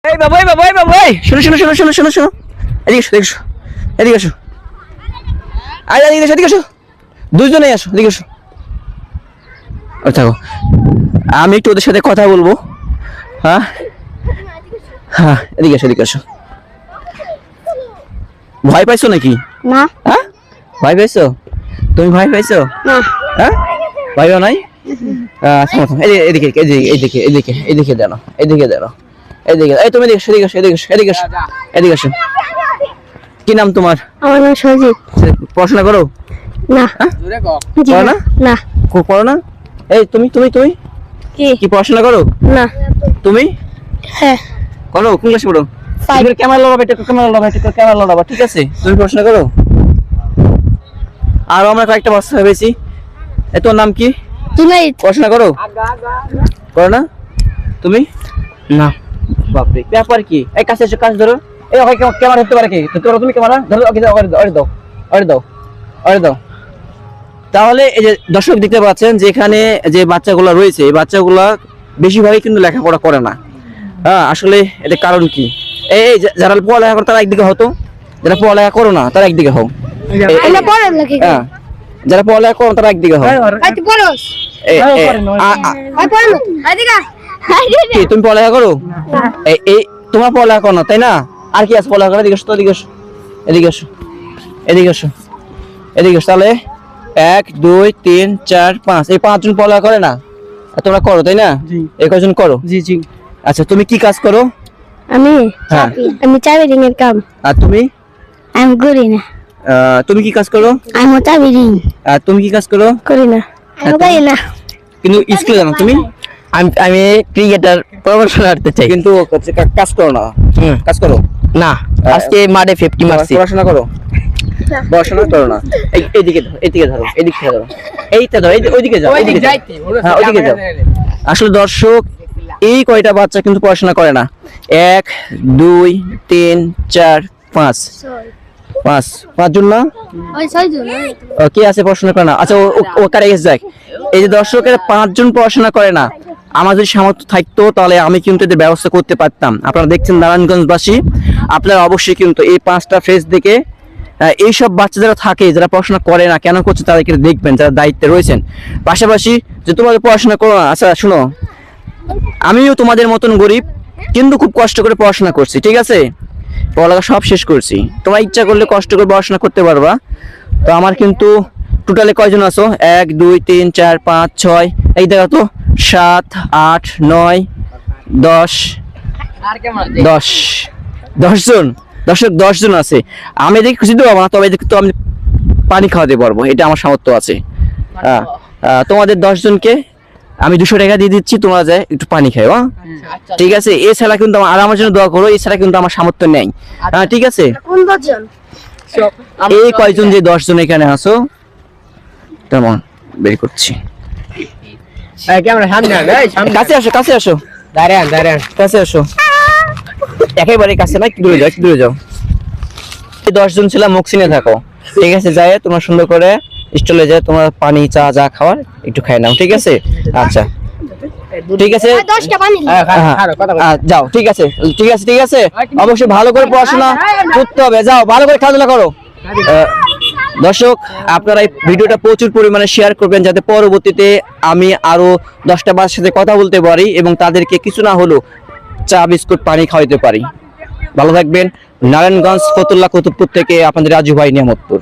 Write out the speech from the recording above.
এই বাবু এই বাবু এই বাবু এই শোনো শোনো শোনো শোনো শোনো শোনো এদিকে এসো এদিকে এসো এদিকে এসো এদিকে এসো দুজনেই আসো এদিকে এসো থাকো আমি একটু ওদের সাথে কথা বলবো। হ্যাঁ হ্যাঁ এদিকে এসো এদিকে এসো। ভয় পাইছো নাকি? না। হ্যাঁ ভয় পাইছো? তুমি ভয় পাইছো? না। হ্যাঁ ভয় পাও নাই? আচ্ছা এদিকে এদিকে এদিকে এদিকে এদিকে দাঁড়াও এদিকে দাঁড়াও এদিকে এই তুমি এদিকে এদিকে এদিকে এদিকে এদিকে এসো। কি নাম তোমার? আমার নাম সজিত। পড়াশোনা করো? না। করো না? না। করো না? এই তুমি তুমি তুমি কি কি পড়াশোনা করো? না। তুমি হ্যাঁ করো? কোন ক্লাসে পড়ো? ক্যামেরা লড়াবে ক্যামেরা লড়াবা ঠিক আছে? তুমি পড়াশোনা করো? আর আমরা কয়েকটা বাচ্চা ভেবেছি। তোর নাম কি? জুনাইদ। পড়াশোনা করো? করো না? তুমি? না। বাপরে ব্যাপার কি? এই কাছে এসো কাছে ধরো। এই ওকে ক্যামেরা ধরতে পারে কি? ধরতে পারো তুমি ক্যামেরা? ধরো ওকে দাও অরে দাও অরে দাও অরে দাও। তাহলে এই যে দর্শক দেখতে পাচ্ছেন যে এখানে যে বাচ্চাগুলো রয়েছে এই বাচ্চাগুলো বেশিরভাগই কিন্তু লেখাপড়া করে না। হ্যাঁ আসলে এটা কারণ কি? এই যারা পড়ালেখা করে তারা একদিকে হতো, যারা পড়ালেখা করো না তারা একদিকে হও। হ্যাঁ যারা পড়ালেখা করো তারা একদিকে হও। তুমি পড়ালেখা করো? এই তোমার পড়ালেখা করো না তাই না? আর কি আছে পড়ালেখা করে? এদিকে এসো এদিকে এসো এদিকে এসো এদিকে এসো এদিকে এসো। তাহলে 1 2 3 4 5 এই 5 জন পড়ালেখা করে না? তোমরা করো তাই না? এই কয়জন করো? জি জি। আচ্ছা তুমি কি কাজ করো? আমি আমি চাবি রিং এর কাম। আর তুমি? আমি করি না। তুমি কি কাজ করো? আমি চাবি রিং। আর তুমি কি কাজ করো? করি না। আমি করি না। কিন্তু স্কুলে জানো তুমি? আমি ক্রিকেটার প্রফেশনাল হতে চাই কিন্তু কাজ করো না। কাজ করো না। আজকে মাঠে 50 মারছি। পড়াশোনা করো? পড়াশোনা করো না। এইদিকে ধরো এদিকে ধরো এদিকে ধরো এইটা ধরো ওইদিকে যাও ওইদিকে যাও। হ্যাঁ ওইদিকে যাও। আসলে দর্শক এই কয়টা বাচ্চা কিন্তু পড়াশোনা করে না। 1 2 3 4 5 5 জন না? ওই 6 জন। কে আছে পড়াশোনা করে না? আচ্ছা ও কারে গেছে যাক। এই যে দর্শকের 5 জন পড়াশোনা করে না, আমার যদি সামর্থ্য থাকতো তাহলে আমি কিন্তু এদের ব্যবস্থা করতে পারতাম। আপনারা দেখছেন নারায়ণগঞ্জবাসী, আপনারা অবশ্যই কিন্তু এই 5টা ফেজ দেখে এইসব বাচ্চা যারা থাকে যারা পড়াশোনা করে না কেন করছে তাদেরকে দেখবেন যারা দায়িত্বে রয়েছেন। পাশাপাশি যে তোমাদের পড়াশোনা করো না, আচ্ছা শুনো আমিও তোমাদের মতন গরিব কিন্তু খুব কষ্ট করে পড়াশোনা করছি ঠিক আছে? পড়ালেখা সব শেষ করছি। তোমরা ইচ্ছা করলে কষ্ট করে পড়াশোনা করতে পারবা। তো আমার কিন্তু টোটালে কয়জন আছো? 1 2 3 4 5 6 এই দেখো তো 7 8 9 10 10 জন। দর্শক 10 জন আছে। আমি এদিকে খুশি দেবো না, তবে এদিকে তো আমি পানি খাওয়াতে পারবো, এটা আমার সামর্থ্য আছে। তোমাদের 10 জনকে আমি 200 টাকা দিয়ে দিচ্ছি, তোমরা যায় একটু পানি খাও। ঠিক আছে? এছাড়া কিন্তু আমার জন্য দোয়া করো, এছাড়া কিন্তু আমার সামর্থ্য নেই। ঠিক আছে? কোন 10 জন? এই কয়জন যে 10 জন এখানে আছো তেমন বের করছি। কাছে আসো কাছে আসো দাঁড়ান কাছে আসো, একেবারে কাছে না, দূরে যাও দূরে যাও। 10 জন ছিলাম মক্সিনে থাকো ঠিক আছে? যাই তোমরা সুন্দর করে স্টলে যায় তোমরা পানি চা যা খাওয়ার একটু খাই নাও ঠিক আছে? আচ্ছা ঠিক আছে 10টা পানি যাও ঠিক আছে ঠিক আছে ঠিক আছে। অবশ্যই ভালো করে পড়াশোনা করতে হবে, যাও ভালো করে খেলাধুলা করো। দর্শক আপনারা এই ভিডিওটা প্রচুর পরিমাণে শেয়ার করবেন যাতে পরবর্তীতে আমি আরো 10টা বাচ্চার সাথে কথা বলতে পারি এবং তাদেরকে কিছু না হলেও চা বিস্কুট পানি খাওয়াতে পারি। ভালো থাকবেন। নারায়ণগঞ্জ ফতুল্লাহ কুতুবপুর থেকে আপনাদের রাজু ভাই নিয়ামতপুর।